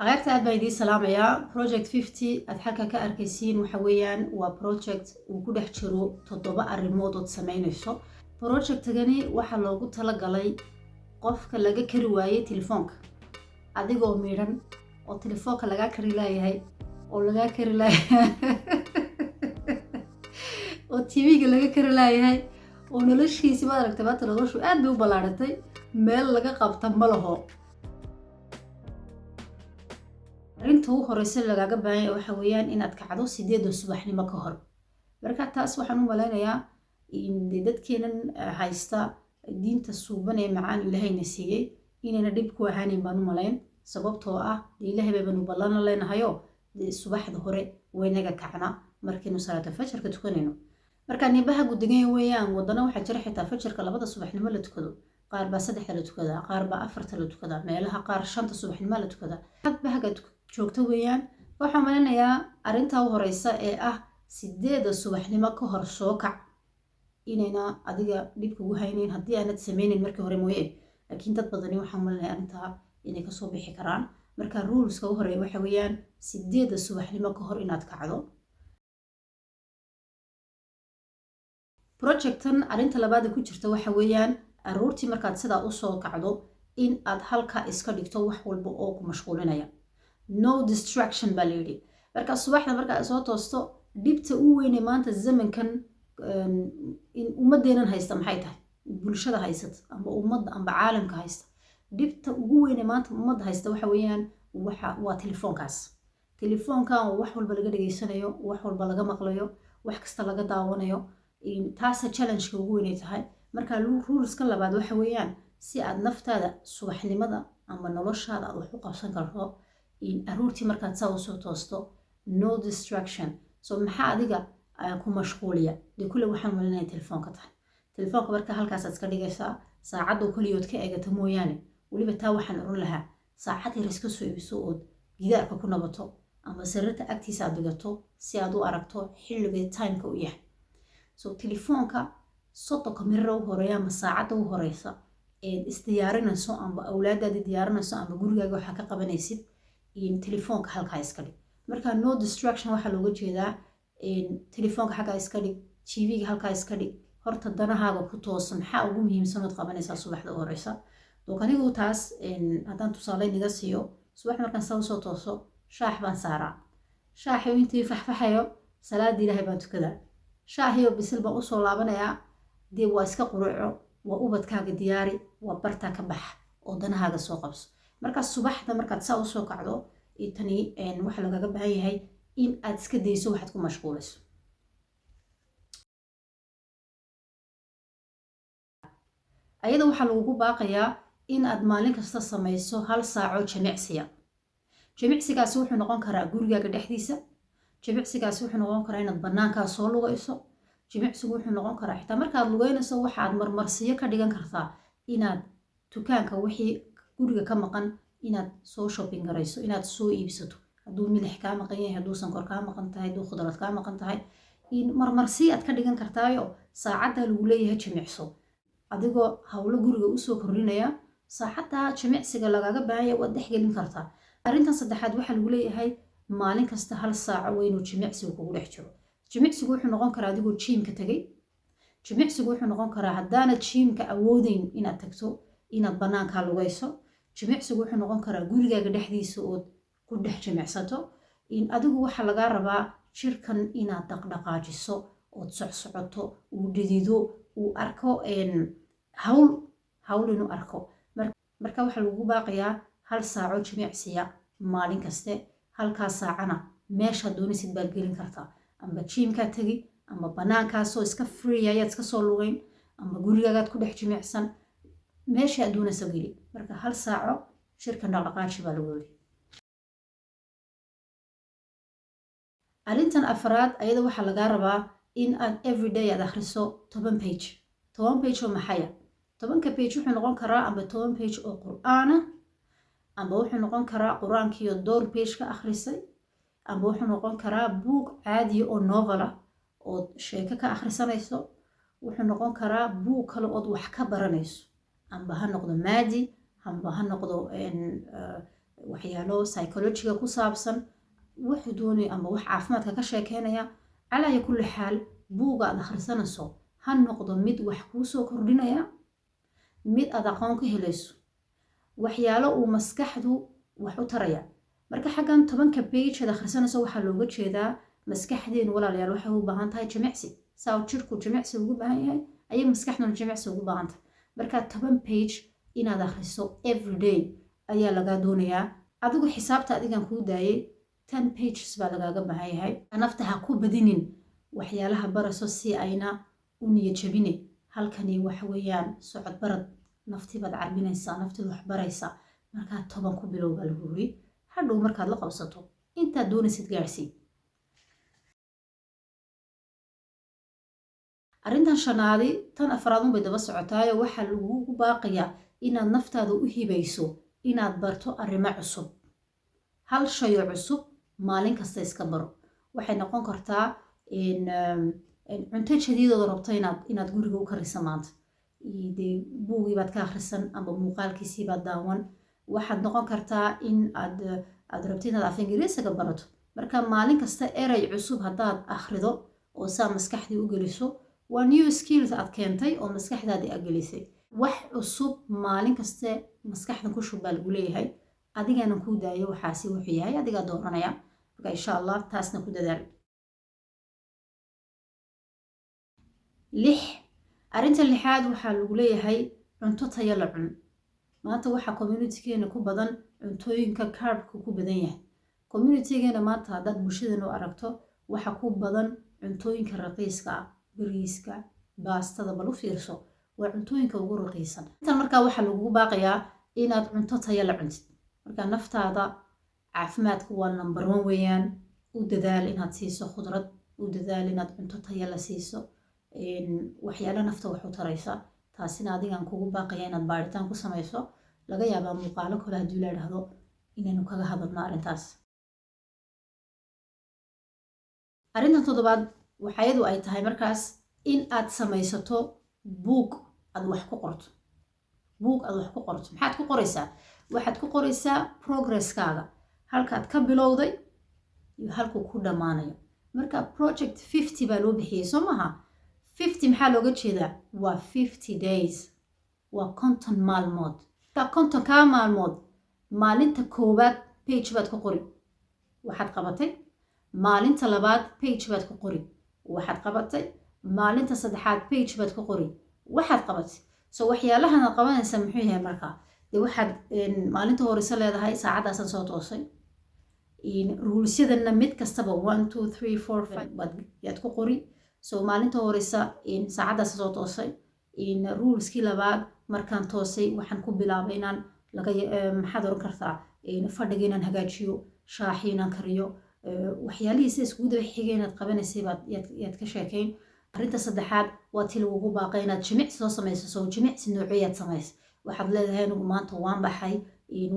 غيرت aad baan idiin salaamayaa project 50 aad halka ka arkaysiin waxa weeyaan waa project uu ku dhex jiro 7 arrimood oo sameynayso projectgani waxa loogu talagalay qofka laga kari waayay telefoonka adigoo miran oo telefoonka laga kari laayahay oo laga kari laayahay oo TV-ga laga kari laayahay oo noloshiisa ma aragtay baad noloshu aad bay u balaaratay meel laga qabta ma laho arinta ugu horeysa lagaaga baahan yahay waxa weeyaan inaad kacdo 8 subaxnimo ka hor marka taas waxaan u maleynayaa in dadkeenan haysta diinta suuban ee macaan Ilaahayna siiyay inayna dib ku ahaanin baan u maleyn sababtoo ah Ilaahay baan u ballan leenahayo subaxda hore waynaga kacna markiinu salaada fajrka tukanayno marka nibaha gudigan weeyaan wadana waxa jira xitaa fajrka 2 subaxnimo la tukado qaar ba 3 la tukada qaar ba 4 la tukada meelaha qaar 5 subaxnimo la tukada hadba joogto weeyaan waxaan maleynayaa arinta ugu horeysa ee ah 8 subaxnimo ka hor soo kac inayna adiga dib kugu haynin haddii aanad sameynin markii hore mooyee laakiin dad badani waxaan maleynayaa arinta inay ka soo bixi karaan marka ruleska ugu horeeya waxa weeyaan 8 subaxnimo ka hor inaad kacdo projectan arinta labaad ku jirta waxa weeyaan aroortii markaad sidaa u soo kacdo in aad halka iska dhigto wax walba oo ku mashquulinaya no distraction balidi marka subaxda marka soo toosto dibta u weynay maanta zamankan in ummadeenan haysta maxay tahay bulshada haysat ama ummadda ama caalamka haysta dibta ugu weynay maanta ummadda haysta waxa weeyaan waa telefoonkan wax walba laga dhageysanayo wax walba laga maqlayo wax kasta laga daawanayo in taas challenge ugu weynay tahay marka ruleska labaad waxa weeyaan si aad naftaada subaxnimada ama noloshaada wax u qabsan karto in aroortii markaad saa u soo toosto no distraction so maxaa adiga ku mashquuliya kule waxaan malinayaa telefoonka tahay telefoonka marka halkaas aad iska dhigaysaa saacad oo kaliyood ka eegata mooyaane waliba taa waxaan oran lahaa saacad yar iska soo ibiso oo gidaarka ku nabato ama sariirta agtiisa aad dhigato si aad u aragto xilliga time-ka u yahay so telefoonka soddonka mirir u horeeya ama saacadda u horeysa ee isdiyaarinayso ama awlaadaada diyaarinayso ama gurigaaga waxa ka qabanaysid in telefoonka halka iska dhig marka no distraction waxa looga jeedaa in telefoonka halka iska dhig TV-ga halka iska dhig horta danahaaga ku toosan waxa ugu muhiimsan oo qabanaysa subaxda u horeysa dookanigu taas haddaan tusaale niga siiyo subax markaan soo tooso shaax baan saaraa shaaxi intii faxfaxayo salaad Ilaahay baan tukadaa shaahiyo bisil baan u soo laabanayaa dee waa iska quruco waa ubadkaaga diyaari waa barta ka bax oo danahaaga soo qabso marka subaxda markaad saa u soo kacdo tani waxa lagaga baahan yahay in aad iska dayso waxaad ku mashquulayso ayada waxa lagu baaqayaa in aad maalin kasta samayso 1 saaco jimicsigaasi wuxuu noqon karaa gurigaaga dhexdiisa jimicsigaasi wuxuu noqon karaa inaad banaanka soo lugayso jimicsigu wuxuu noqon karaa xitaa markaad lugaynayso waxaad marmarsiyo ka dhigan kartaa inaad dukaanka wixii guriga ka maqan inaad soo shopping garayso inaad soo iibsato hadduu milix ka maqan yahay hadduu sankor ka maqan tahay hadduu khudrad ka maqan tahay in marmarsiyo aad ka dhigan kartaayo saacadda lagu leeyahay jimicso adigoo hawlo guriga u soo kordhinaya saacadda jimicsiga lagaga baahan yahay waad dhexgelin kartaa arrintan saddexaad waxa lagu leeyahay maalin kasta 1 saaco weynu jimicsigu kugu dhex jiro jimicsigu wuxuu noqon karaa adigoo gym-ka tagay jimicsigu wuxuu noqon karaa haddaanad gym-ka awoodeyn inaad tagto inaad banaanka lugayso jimicsigu wuxuu noqon karaa gurigaaga dhexdiisa oo ku dhex jimicsato in adigu waxa laga rabaa jirkan inaad dhaqdhaqaajiso oo socsocoto uu dhidido uu arko hawl inuu arko marka waxa lagu baaqayaa 1 saaco jimicsiya maalin kaste halkaas saacana meesha doonisid baad gelin kartaa ama gym-ka tagi ama banaankaasoo iska free ayaad iska soo lugayn ama gurigaagaad ku dhex jimicsan meesha aad doonayso geli marka 1 saaco shirkan dhaqdhaqaaji baa lagu yiri arintan afraad ayada waxa laga rabaa in aad everyday aad akhriso 10 page oo maxaya 10 page wuxuu noqon karaa ama 10 page oo qur'aan ah ama wuxuu noqon karaa quraankiyo door page ka akhrisay ama wuxuu noqon karaa book caadi oo novel ah oo sheeko ka akhrisanayso wuxuu noqon karaa book kale oo wax ka baranayso amba ha noqdo maadi amba ha noqdo waxyaalo psychologiga ku saabsan wuxuu doonaya ama wax caafimaadka ka sheekeynaya calaa kulli xaal buuga aad akhrisanayso ha noqdo mid wax kuu soo kordhinaya mid aad aqoon ka helayso waxyaalo uu maskaxdu wax u taraya marka xaggan 10ka page aad akhrisanayso waxaa looga jeedaa maskaxdeen walaalayaal waxay u baahan tahay jimicsi saa jirku jimicsi ugu baahan yahay ayay maskaxduna jimicsi ugu baahan tahay marka 10 page inaad akhriso everyday ayaa lagaa doonayaa adigu xisaabta adigan kuu daayay 10 pages baa lagaaga baahan yahay nafta ha ku badinin waxyaalaha baraso si ayna u niyad jabine halkani waxa weeyaan socod barad naftii baad carbinaysaa naftii wax baraysaa markaa 10 ku bilow baa lagu yiri hadhow markaad la qabsato intaad doonaysid gaarsii arrintan shanaadi tan afraadun bay daba socotaayo waxaa lagugu baaqayaa inaad naftaada u hibayso inaad barto arrimo cusub hal shayo cusub maalin kasta iska baro waxay noqon kartaa cunto jadiidooda rabto inaad guriga u karisa maanta dee buugii baad ka akhrisan ama muuqaalkiisii baad daawan waxaad noqon kartaa in aad rabto inaad af ingiriisiga barato marka maalin kasta erey cusub haddaad akhrido oo saa maskaxdii u geliso waa new skills aad keentay oo maskaxdaadii aad gelisay wax cusub maalin kaste maskaxdan ku shub baa lagu leeyahay adigaanan kuu daayo waxaasi wuxuu yahay adigaa dooranaya marka insha allah taasna ku dadaal 6 arrinta 6aad waxaa lagu leeyahay cunto tayo la cun maanta waxaa communitygeena ku badan cuntooyinka carbka ku badan yahay communitygeena maanta haddaad bulshadan u aragto waxa ku badan cuntooyinka raqiiska ah bariiska baastada bal u fiirso waa cuntooyinka ugu raqiisan intan markaa waxaa lagugu baaqayaa inaad cunto tayo la cuntid marka naftaada caafimaadku waa number 1 weeyaan u dadaal inaad siiso khudrad u dadaal inaad cunto tayo la siiso waxyaalo nafta wax u taraysa taasina adigan kugu baaqaya inaad baaritaan ku samayso laga yaabaa muuqaalo kale haddii la idhaahdo inaynu kaga hadalno arrintaas arrintan 7aad waxayadu ay tahay markaas in aad samaysato buug aad wax ku qorto maxaad ku qoraysaa waxaad ku qoraysaa progresskaaga halkaad ka bilowday iyo halkuu ku dhammaanayo marka project 50 baa loo bixiyey soo maaha 50 maxaa looga jeedaa waa 50 days waa 50 maalmood marka 50kaa maalmood maalinta koowaad page baad ku qori waxaad qabatay maalinta labaad page baad ku qori waxaad qabatay maalinta saddexaad page baad ku qori waxaad qabatay so waxyaalahan aad qabanaysaa muxuu yahay markaa dee waxaad maalinta horeysa leedahay saacadaasan soo toosay ruulsyadana mid kastaba 1 2 3 4 5 yaad ku qori so maalinta horeysa saacadaas soo toosay ruulskii labaad markaan toosay waxaan ku bilaabay inaan maxaad oran kartaa fadhiga inaan hagaajiyo shaaxi inaan kariyo waxyaalihii sida iskugu daba xigay inaad qabanaysay yaad ka sheekayn arrinta saddexaad waa ti lagugu baaqay inaad jimicsi soo samayso soo jimicsi nooceeyaad samaysa waxaad leedahay anigu maanta waan baxay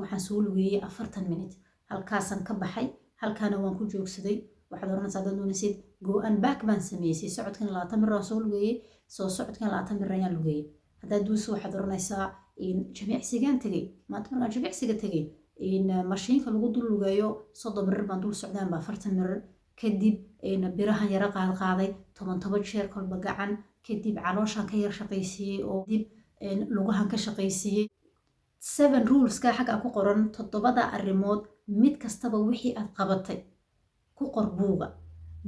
waxaan soo lugeeyey 40 minute halkaasaan ka baxay halkaana waan ku joogsaday waxaad oranaysaa haddaad doonaysid go and back baan sameysay socodkan 20 mir aan soo lugeeyey soo socodkan 20 mir ayaan lugeeyey haddaad duuso waxaad oranaysaa jimicsigaan tegey maanta markaan jimicsiga tegey mashiinka lagu dul lugeeyo 30 mir baan dul socdaan baa 40 mir kadib birahan yara qaaday 10 jeer kolba gacan kadib calooshaan ka yar shaqaysiiyey oo dib lugahan ka shaqaysiiyey 7 ruleska xagga ku qoran 7 arrimood mid kastaba wixii aad qabatay ku qor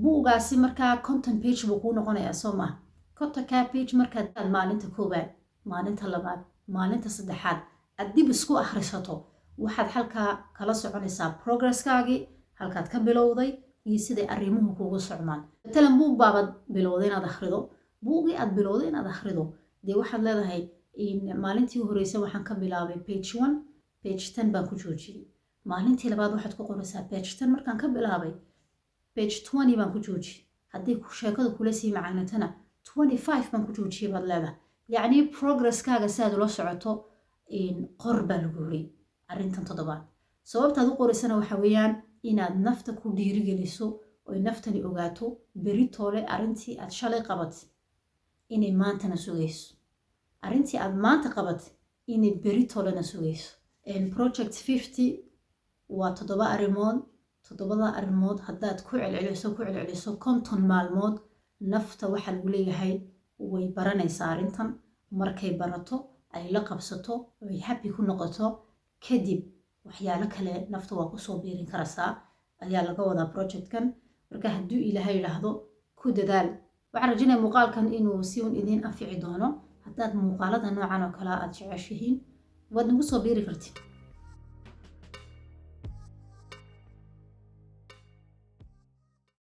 buugaasi markaa 50 page buu kuu noqonayaa soo maaha 50 page markaad maalinta koowaad maalinta labaad maalinta saddexaad aad dib isku akhrisato waxaad halkaa kala soconaysaa progresskaagii halkaad ka bilowday iyo siday arrimuhu kugu socmaan matalan buug baabaad bilowday inaad akhrido buugii aad bilowday inaad akhrido dee waxaad leedahay maalintii horeysa waxaan ka bilaabay page 1 page 10 baan ku joojiyey maalintii labaad waxaad ku qoraysaa page 10 markaan ka bilaabay page 20 baan ku joojiyey haddii sheekadu kula sii macaanatana 25 baan ku joojiyey baad leedahay yacni progresskaaga si aad ula socoto qor baa lagu yiri arrintan 7aad sababtaad u qoraysana waxa weeyaan inaad nafta ku dhiirigeliso oo naftani ogaato beritoole arrintii aad shalay qabatay inay maantana sugayso arrintii aad maanta qabatay inay beritoolena sugayso project 50 waa 7 arrimood 7 arrimood haddaad ku celceliso 50 maalmood nafta waxaa lagu leeyahay way baranaysaa arrintan markay barato ay la qabsato ay happy ku noqoto kadib waxyaalo kale nafta waa kusoo biirin karaysaa ayaa laga wadaa projectkan marka hadduu ilaahay yidhaahdo ku dadaal waxaan rajinaya muuqaalkan inuu si un idiin anfici doono haddaad muuqaalada noocan oo kale aad jeceshihiin waad nagu soo biiri kartid